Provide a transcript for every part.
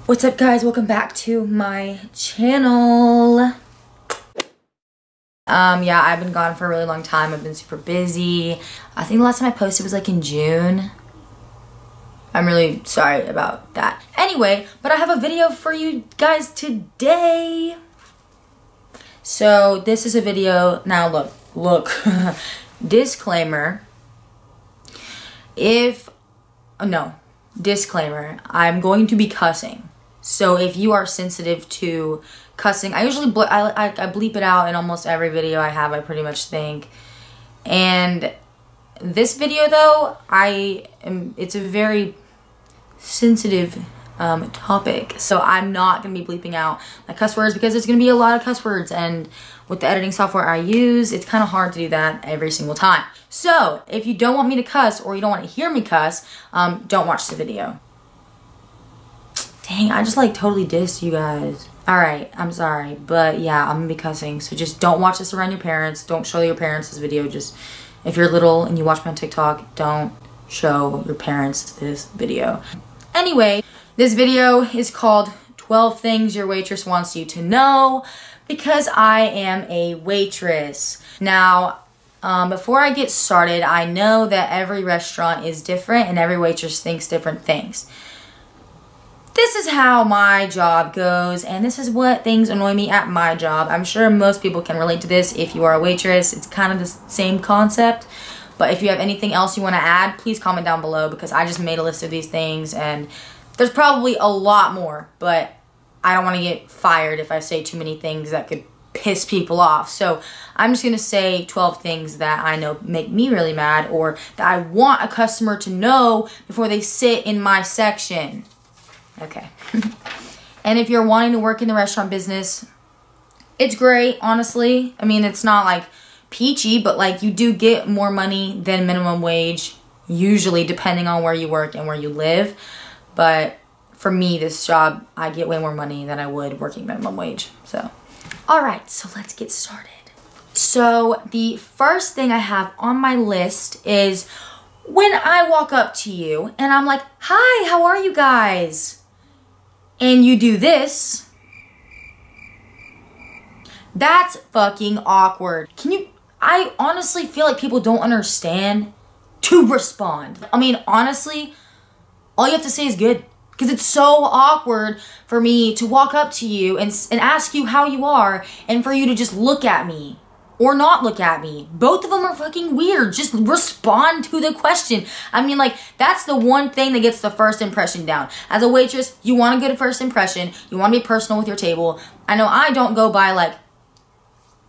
What's up guys, welcome back to my channel. Yeah, I've been gone for a really long time. I've been super busy. I think the last time I posted was like in June. I'm really sorry about that. Anyway, but I have a video for you guys today. So this is a video, now look, disclaimer. Disclaimer, I'm going to be cussing. So if you are sensitive to cussing, I usually I bleep it out in almost every video I have, I pretty much think. And this video though, it's a very sensitive topic. So I'm not going to be bleeping out my cuss words because there's going to be a lot of cuss words, and with the editing software I use, it's kind of hard to do that every single time. So if you don't want me to cuss or you don't want to hear me cuss, don't watch the video. Dang, I just like totally dissed you guys. Alright, I'm sorry, but yeah, I'm gonna be cussing, so just don't watch this around your parents. Don't show your parents this video. Just, if you're little and you watch me on TikTok, don't show your parents this video. Anyway, this video is called 12 Things Your Waitress Wants You to Know, because I am a waitress. Now, before I get started, I know that every restaurant is different and every waitress thinks different things. This is how my job goes, and this is what things annoy me at my job. I'm sure most people can relate to this if you are a waitress. It's kind of the same concept. But if you have anything else you want to add, please comment down below, because I just made a list of these things and there's probably a lot more, but I don't want to get fired if I say too many things that could piss people off. So I'm just going to say 12 things that I know make me really mad, or that I want a customer to know before they sit in my section. Okay. And if you're wanting to work in the restaurant business, it's great, honestly. I mean, it's not like peachy, but like you do get more money than minimum wage, usually, depending on where you work and where you live. But for me, this job, I get way more money than I would working minimum wage. So, all right, so let's get started. So the first thing I have on my list is when I walk up to you and I'm like, hi, how are you guys? And you do this, that's fucking awkward. I honestly feel like people don't understand to respond. I mean, honestly, all you have to say is good. Because it's so awkward for me to walk up to you and ask you how you are, and for you to just look at me or not look at me. Both of them are fucking weird. Just respond to the question. I mean, like, that's the one thing that gets the first impression down. As a waitress, you want a good first impression. You want to be personal with your table. I know I don't go by like,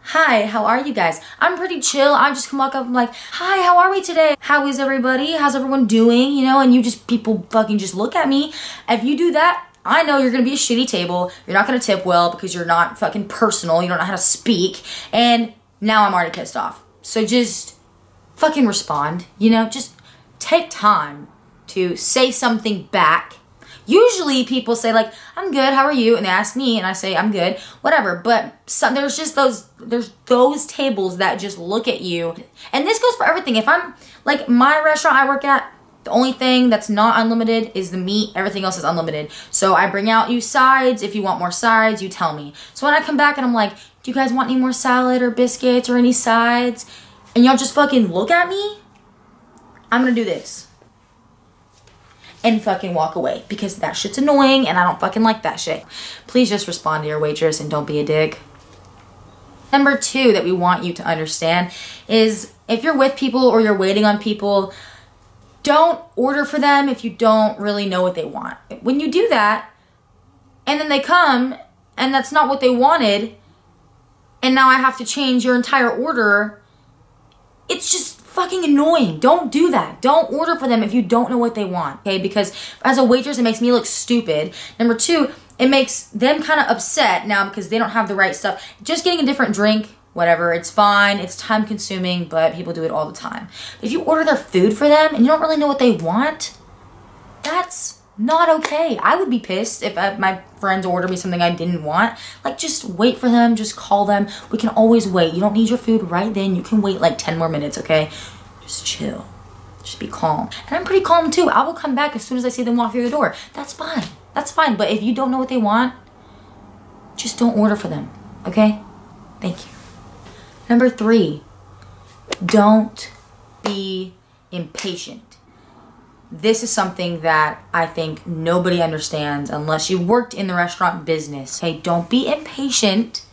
hi, how are you guys? I'm pretty chill. I just come walk up and I'm like, hi, how are we today? How is everybody? How's everyone doing? You know, and people fucking just look at me. If you do that, I know you're gonna be a shitty table. You're not gonna tip well because you're not fucking personal. You don't know how to speak. And now I'm already pissed off. So just fucking respond, you know? Just take time to say something back. Usually people say like, I'm good, how are you? And they ask me and I say, I'm good, whatever. But there's just those tables that just look at you. And this goes for everything. If I'm, like, my restaurant I work at, the only thing that's not unlimited is the meat. Everything else is unlimited. So I bring out you sides. If you want more sides, you tell me. So when I come back and I'm like, do you guys want any more salad or biscuits or any sides? And y'all just fucking look at me, I'm gonna do this. And fucking walk away, because that shit's annoying and I don't fucking like that shit. Please just respond to your waitress and don't be a dick. Number 2 that we want you to understand is if you're with people or you're waiting on people, don't order for them if you don't really know what they want. When you do that and then they come and that's not what they wanted, and now I have to change your entire order, it's just fucking annoying. Don't do that. Don't order for them if you don't know what they want, okay? Because as a waitress, it makes me look stupid. Number 2, it makes them kind of upset now because they don't have the right stuff. Just getting a different drink, whatever, it's fine. It's time consuming, but people do it all the time. If you order their food for them and you don't really know what they want, that's not okay. I would be pissed if my friends ordered me something I didn't want. Like, just wait for them, just call them. We can always wait. You don't need your food right then. You can wait like 10 more minutes, okay? Just chill. Just be calm. And I'm pretty calm too. I will come back as soon as I see them walk through the door. That's fine. That's fine. But if you don't know what they want, just don't order for them, okay? Thank you. Number 3, don't be impatient. This is something that I think nobody understands unless you worked in the restaurant business. Okay, don't be impatient.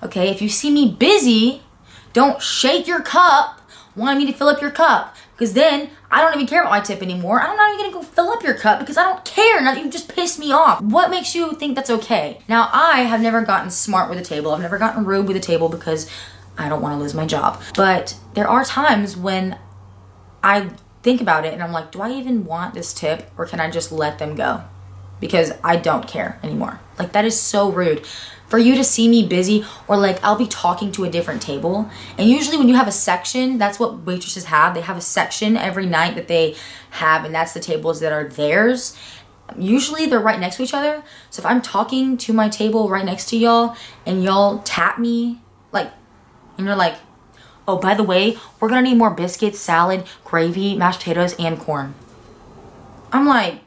Okay, if you see me busy, don't shake your cup wanting me to fill up your cup, because then I don't even care about my tip anymore. I'm not even gonna go fill up your cup because I don't care. Now you just pissed me off. What makes you think that's okay? Now, I have never gotten smart with a table. I've never gotten rude with a table because I don't want to lose my job. But there are times when I think about it and I'm like, do I even want this tip, or can I just let them go? Because I don't care anymore. Like, that is so rude. For you to see me busy, or like I'll be talking to a different table. And usually when you have a section, that's what waitresses have. They have a section every night that they have, and that's the tables that are theirs. Usually they're right next to each other. So if I'm talking to my table right next to y'all and y'all tap me, like, and you're like, oh, by the way, we're gonna need more biscuits, salad, gravy, mashed potatoes, and corn. I'm like,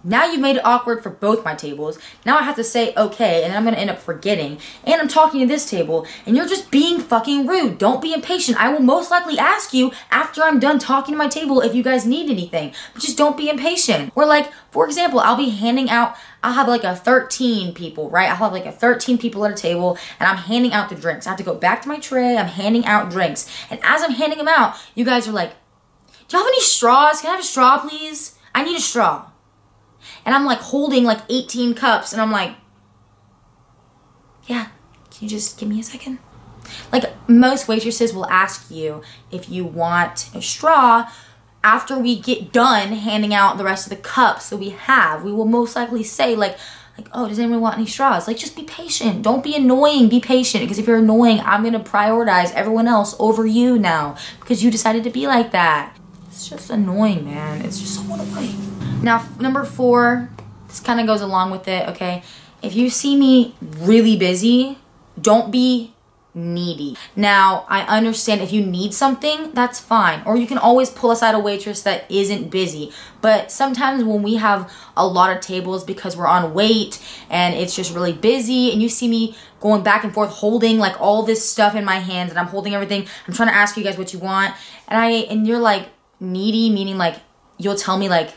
now you've made it awkward for both my tables. Now I have to say okay, and then I'm gonna end up forgetting. And I'm talking to this table, and you're just being fucking rude. Don't be impatient. I will most likely ask you after I'm done talking to my table if you guys need anything, but just don't be impatient. Or like, for example, I'll be handing out, I'll have like a 13 people, right? I'll have like a 13 people at a table, and I'm handing out the drinks. I have to go back to my tray, I'm handing out drinks. And as I'm handing them out, you guys are like, do y'all have any straws? Can I have a straw, please? I need a straw. And I'm like holding like 18 cups, and I'm like, yeah, can you just give me a second? Like, most waitresses will ask you if you want a straw after we get done handing out the rest of the cups that we have. We will most likely say like, oh, does anyone want any straws? Like, just be patient. Don't be annoying, be patient. Because if you're annoying, I'm gonna prioritize everyone else over you now because you decided to be like that. It's just annoying, man. It's just so annoying. Now, number 4, this kind of goes along with it, okay? If you see me really busy, don't be needy. Now, I understand if you need something, that's fine. Or you can always pull aside a waitress that isn't busy. But sometimes when we have a lot of tables because we're on wait and it's just really busy, and you see me going back and forth holding like all this stuff in my hands, and I'm holding everything, I'm trying to ask you guys what you want, and you're like needy, meaning like you'll tell me like,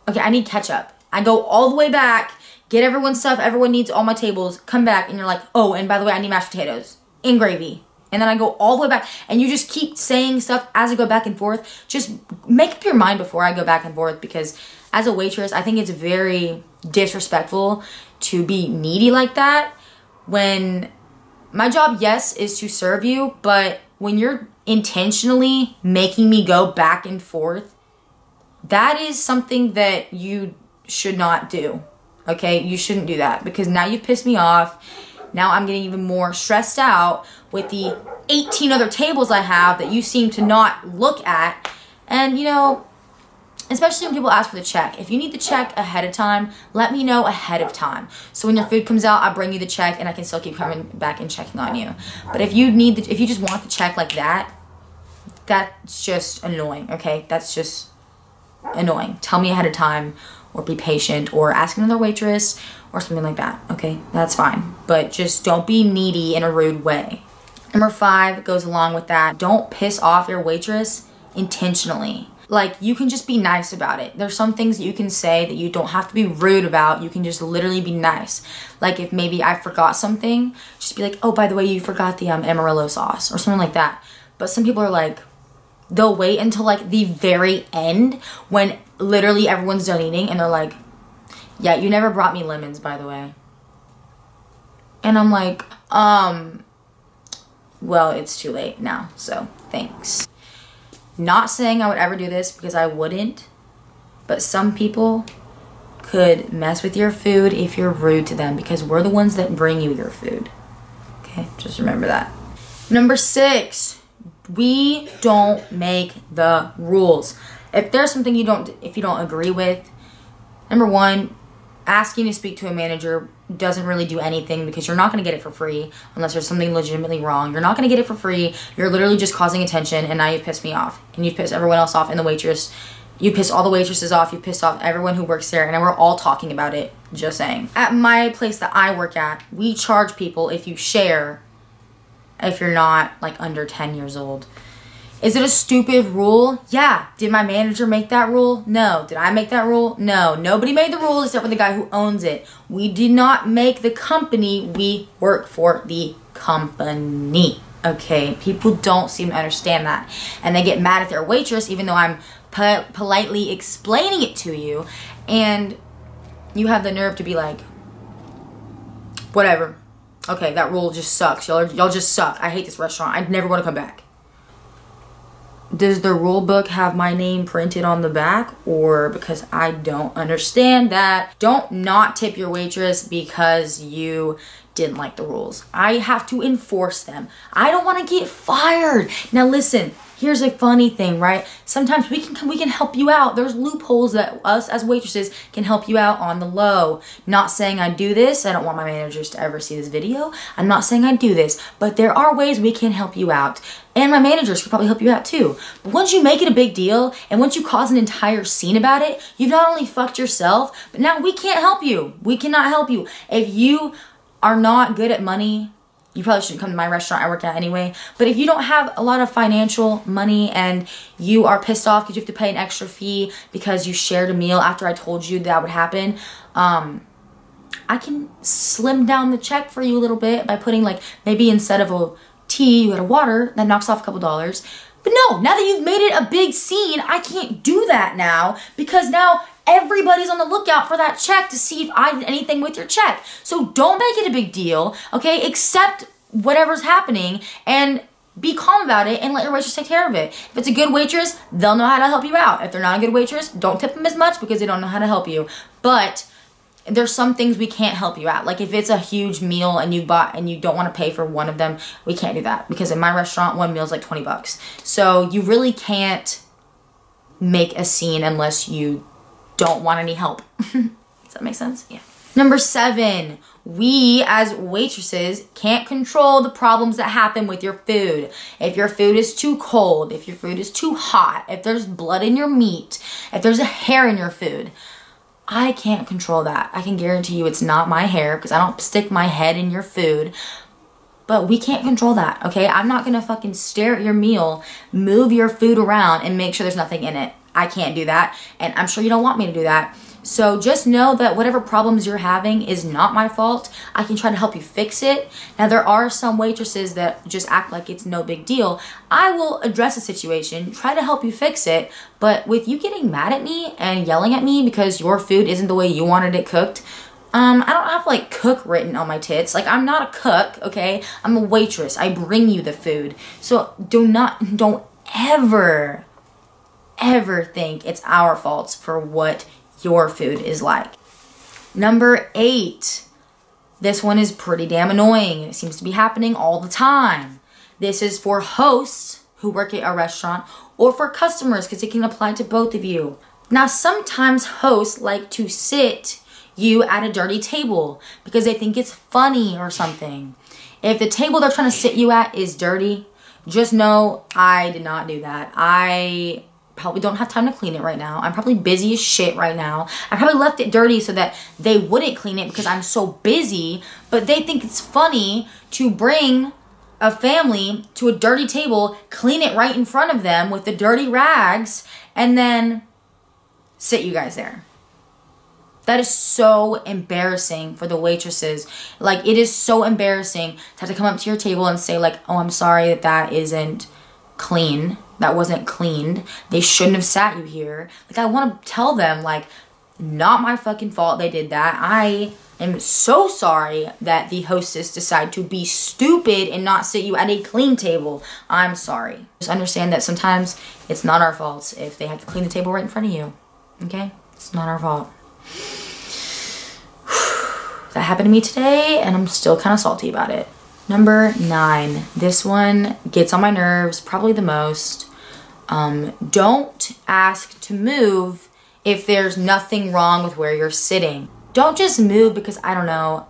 okay, I need ketchup. I go all the way back, get everyone's stuff, everyone needs all my tables, come back, and you're like, oh, and by the way, I need mashed potatoes and gravy. And then I go all the way back, and you just keep saying stuff as I go back and forth. Just make up your mind before I go back and forth, because as a waitress, I think it's very disrespectful to be needy like that. When my job, yes, is to serve you, but when you're intentionally making me go back and forth, that is something that you should not do, okay? You shouldn't do that, because now you've pissed me off. Now I'm getting even more stressed out with the 18 other tables I have that you seem to not look at. And, you know, especially when people ask for the check. If you need the check ahead of time, let me know ahead of time. So when your food comes out, I bring you the check, and I can still keep coming back and checking on you. But if you need if you just want the check like that, that's just annoying, okay? That's just annoying. Tell me ahead of time, or be patient, or ask another waitress, or something like that, okay? That's fine. But just don't be needy in a rude way. Number 5 goes along with that. Don't piss off your waitress intentionally. Like, you can just be nice about it. There's some things that you can say that you don't have to be rude about. You can just literally be nice. Like, if maybe I forgot something, just be like, oh, by the way, you forgot the Amarillo sauce, or something like that. But some people are like, they'll wait until like the very end when literally everyone's done eating, and they're like, yeah, you never brought me lemons, by the way. And I'm like, well, it's too late now, so thanks. Not saying I would ever do this, because I wouldn't, but some people could mess with your food if you're rude to them, because we're the ones that bring you your food. Okay, just remember that. Number 6. We don't make the rules. If there's something you don't agree with, number 1, asking to speak to a manager doesn't really do anything, because you're not going to get it for free unless there's something legitimately wrong. You're not going to get it for free. You're literally just causing attention, and now you've pissed me off, and you've pissed everyone else off, and the waitress You piss all the waitresses off. You piss off everyone who works there. And we're all talking about it. Just saying. At my place that I work at, we charge people if you share, if you're not like under 10 years old. Is it a stupid rule? Yeah. Did my manager make that rule? No. Did I make that rule? No. Nobody made the rule except for the guy who owns it. We did not make the company. We work for the company. Okay? People don't seem to understand that. And they get mad at their waitress even though I'm politely explaining it to you. And you have the nerve to be like, whatever. Okay, that rule just sucks. Y'all just suck. I hate this restaurant. I never want to come back. Does the rule book have my name printed on the back? Or because I don't understand that. Don't not tip your waitress because you didn't like the rules. I have to enforce them. I don't want to get fired. Now listen, here's a funny thing, right? Sometimes we can help you out. There's loopholes that us as waitresses can help you out on the low. Not saying I do this. I don't want my managers to ever see this video. I'm not saying I do this, but there are ways we can help you out. And my managers could probably help you out too. But once you make it a big deal and once you cause an entire scene about it, you've not only fucked yourself, but now we can't help you. We cannot help you. If you are not good at money, you probably shouldn't come to my restaurant I work at anyway. But if you don't have a lot of financial money and you are pissed off because you have to pay an extra fee because you shared a meal after I told you that would happen, I can slim down the check for you a little bit by putting like maybe instead of a tea, you had a water. That knocks off a couple dollars. But no, now that you've made it a big scene, I can't do that now because now everybody's on the lookout for that check to see if I did anything with your check. So don't make it a big deal, okay? Accept whatever's happening and be calm about it and let your waitress take care of it. If it's a good waitress, they'll know how to help you out. If they're not a good waitress, don't tip them as much because they don't know how to help you. But there's some things we can't help you at. Like if it's a huge meal and you bought and you don't want to pay for one of them, we can't do that because in my restaurant, one meal is like 20 bucks. So you really can't make a scene unless you don't want any help. Does that make sense? Yeah. Number 7, we as waitresses can't control the problems that happen with your food. If your food is too cold, if your food is too hot, if there's blood in your meat, if there's a hair in your food, I can't control that. I can guarantee you it's not my hair because I don't stick my head in your food. But we can't control that, okay? I'm not gonna fucking stare at your meal, move your food around, and make sure there's nothing in it. I can't do that, and I'm sure you don't want me to do that. So just know that whatever problems you're having is not my fault. I can try to help you fix it. Now, there are some waitresses that just act like it's no big deal. I will address the situation, try to help you fix it, but with you getting mad at me and yelling at me because your food isn't the way you wanted it cooked, I don't have like cook written on my tits. Like I'm not a cook, okay? I'm a waitress. I bring you the food. So don't ever think it's our fault for what your food is like. Number 8. This one is pretty damn annoying. It seems to be happening all the time. This is for hosts who work at a restaurant or for customers because it can apply to both of you. Now, sometimes hosts like to sit you at a dirty table because they think it's funny or something. If the table they're trying to sit you at is dirty, just know I did not do that. I probably don't have time to clean it right now. I'm probably busy as shit right now. I probably left it dirty so that they wouldn't clean it because I'm so busy, but they think it's funny to bring a family to a dirty table, clean it right in front of them with the dirty rags, and then sit you guys there. That is so embarrassing for the waitresses. Like, it is so embarrassing to have to come up to your table and say like, oh, I'm sorry that isn't clean. That wasn't cleaned. They shouldn't have sat you here. Like, I want to tell them, like, not my fucking fault they did that. I am so sorry that the hostess decided to be stupid and not sit you at a clean table. I'm sorry. Just understand that sometimes it's not our fault if they have to clean the table right in front of you. Okay? It's not our fault. That happened to me today, and I'm still kind of salty about it. Number 9. This one gets on my nerves probably the most. Don't ask to move if there's nothing wrong with where you're sitting. Don't just move because, I don't know,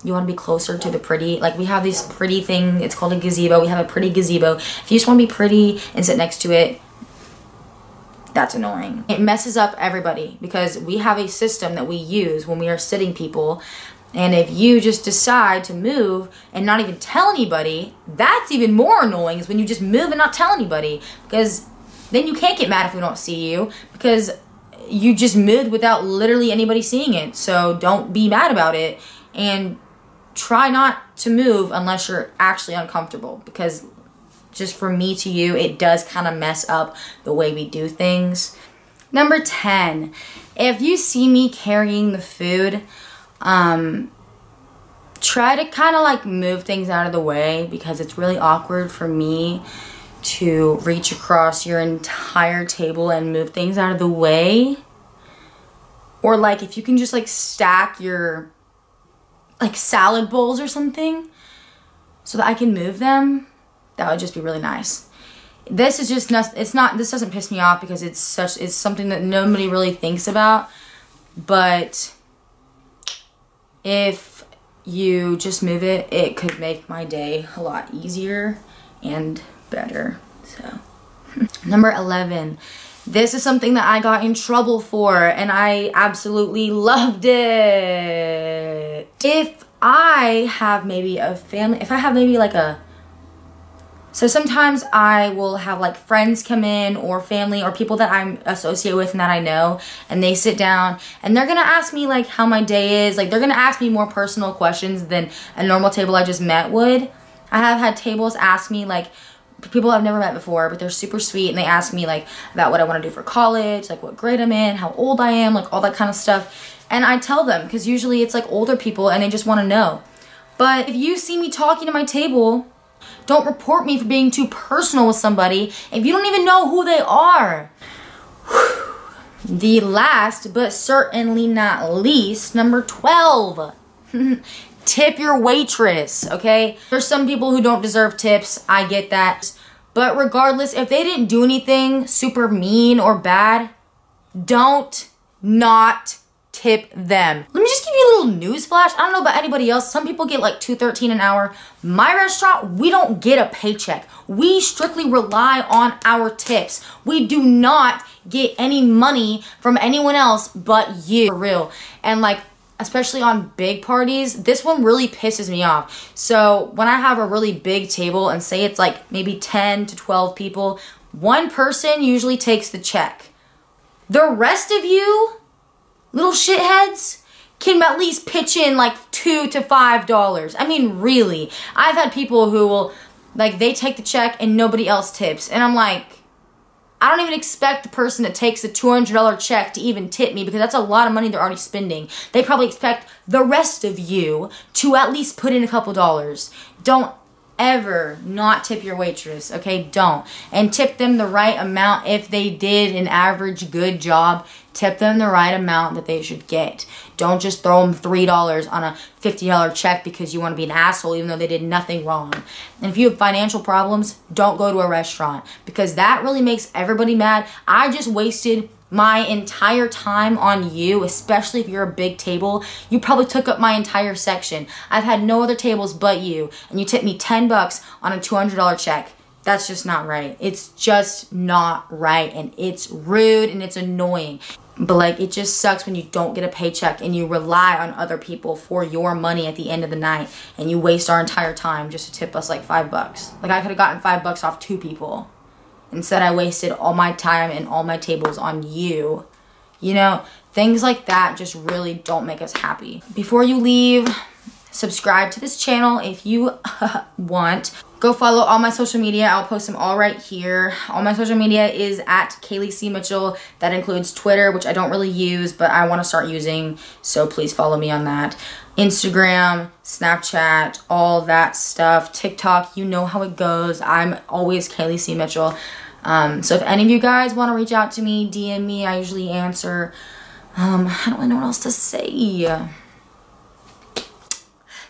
you want to be closer to the pretty. Like, we have this pretty thing. It's called a gazebo. We have a pretty gazebo. If you just want to be pretty and sit next to it, That's annoying. It messes up everybody because we have a system that we use when we are sitting people. And if you just decide to move and not even tell anybody, that's even more annoying, is when you just move and not tell anybody, because then you can't get mad if we don't see you because you just moved without literally anybody seeing it. So don't be mad about it, and try not to move unless you're actually uncomfortable, because just from me to you, it does kind of mess up the way we do things. Number 10, if you see me carrying the food, try to kind of like move things out of the way, because it's really awkward for me to reach across your entire table and move things out of the way. Or like if you can just like stack your like salad bowls or something so that I can move them, that would just be really nice. This is just not, this doesn't piss me off because it's something that nobody really thinks about. But if you just move it, it could make my day a lot easier and better. So number 11, this is something that I got in trouble for and I absolutely loved it. If I have maybe a family, if I have maybe like so sometimes I will have like friends come in, or family, or people that I'm associated with and that I know, and they sit down and they're gonna ask me like how my day is. Like they're gonna ask me more personal questions than a normal table I just met would. I have had tables ask me, like people I've never met before, but they're super sweet, and they ask me like about what I want to do for college, like what grade I'm in, how old I am, like all that kind of stuff. And I tell them, because usually it's like older people and they just want to know. But if you see me talking to my table, don't report me for being too personal with somebody if you don't even know who they are. The last, but certainly not least, number 12. Tip your waitress, okay? There's some people who don't deserve tips, I get that. But regardless, if they didn't do anything super mean or bad, don't not tip them. Let me just give you a little news flash. I don't know about anybody else. Some people get like $2.13 an hour. My restaurant, we don't get a paycheck. We strictly rely on our tips. We do not get any money from anyone else but you, for real. And like, especially on big parties, this one really pisses me off. So when I have a really big table and say it's like maybe 10 to 12 people, one person usually takes the check. The rest of you little shitheads can at least pitch in like $2 to $5. I mean, really. I've had people who will, like, they take the check and nobody else tips. And I'm like, I don't even expect the person that takes a $200 check to even tip me, because that's a lot of money they're already spending. They probably expect the rest of you to at least put in a couple dollars. Don't ever not tip your waitress, okay? Don't. And tip them the right amount. If they did an average good job, tip them the right amount that they should get. Don't just throw them $3 on a $50 check because you want to be an asshole even though they did nothing wrong. And if you have financial problems, don't go to a restaurant, because that really makes everybody mad. I just wasted my entire time on you, especially if you're a big table. You probably took up my entire section. I've had no other tables but you, and you tipped me $10 on a $200 check. That's just not right. It's just not right, and it's rude and it's annoying. But like, it just sucks when you don't get a paycheck and you rely on other people for your money at the end of the night, and you waste our entire time just to tip us like $5. Like, I could have gotten $5 off 2 people. Instead, I wasted all my time and all my tables on you. You know, things like that just really don't make us happy. Before you leave, subscribe to this channel if you want. Go follow all my social media. I'll post them all right here. All my social media is at Kaylee C. Mitchell. That includes Twitter, which I don't really use, but I want to start using, so please follow me on that. Instagram, Snapchat, all that stuff. TikTok, you know how it goes. I'm always Kaylee C. Mitchell. So if any of you guys want to reach out to me, DM me. I usually answer. I don't really know what else to say.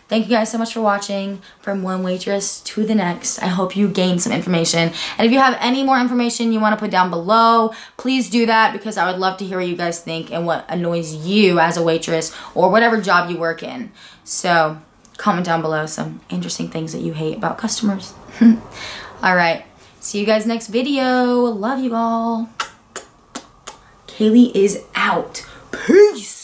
Thank you guys so much for watching. From one waitress to the next. I hope you gained some information. And if you have any more information you want to put down below, please do that, because I would love to hear what you guys think and what annoys you as a waitress or whatever job you work in. So comment down below some interesting things that you hate about customers. All right. See you guys next video. Love you all. Kaylee is out. Peace.